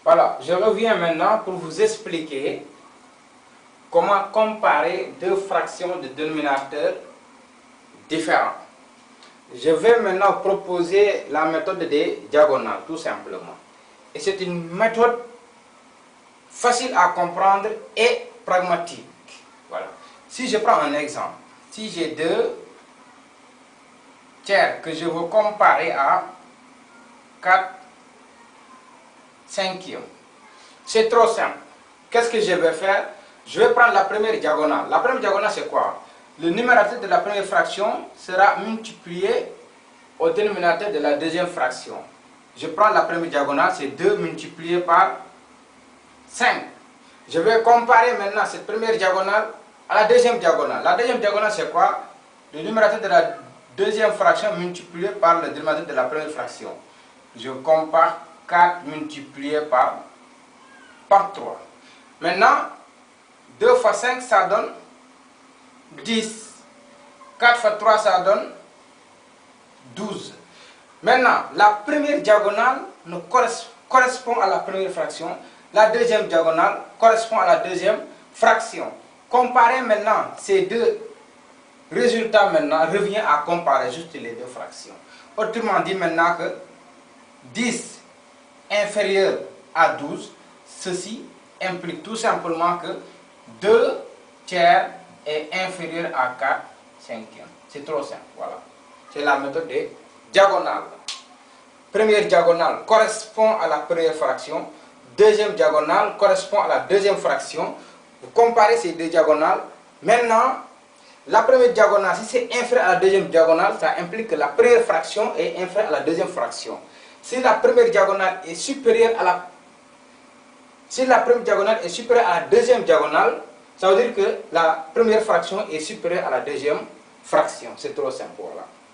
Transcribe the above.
Voilà, je reviens maintenant pour vous expliquer comment comparer deux fractions de dénominateurs différents. Je vais maintenant proposer la méthode des diagonales, tout simplement. Et c'est une méthode facile à comprendre et pragmatique. Voilà. Si je prends un exemple, si j'ai deux tiers que je veux comparer à 4 cinquièmes, c'est trop simple. Qu'est-ce que je vais faire? Je vais prendre la première diagonale. La première diagonale, c'est quoi? Le numérateur de la première fraction sera multiplié au dénominateur de la deuxième fraction. Je prends la première diagonale, c'est 2 multiplié par 5. Je vais comparer maintenant cette première diagonale à la deuxième diagonale. La deuxième diagonale, c'est quoi? Le numérateur de la deuxième fraction multiplié par le dénominateur de la première fraction. Je compare 4 multiplié par 3. Maintenant, 2 fois 5, ça donne 10. 4 fois 3, ça donne 12. Maintenant, la première diagonale correspond à la première fraction. La deuxième diagonale correspond à la deuxième fraction. Comparer maintenant ces deux résultats maintenant revient à comparer juste les deux fractions. Autrement dit maintenant que 10 inférieur à 12, ceci implique tout simplement que 2 tiers est inférieur à 4 cinquièmes. C'est trop simple, voilà. C'est la méthode des diagonales. Première diagonale correspond à la première fraction. Deuxième diagonale correspond à la deuxième fraction. Vous comparez ces deux diagonales. Maintenant, la première diagonale, si c'est inférieur à la deuxième diagonale, ça implique que la première fraction est inférieure à la deuxième fraction. Si la première diagonale est supérieure à la deuxième diagonale, ça veut dire que la première fraction est supérieure à la deuxième fraction. C'est trop simple, voilà.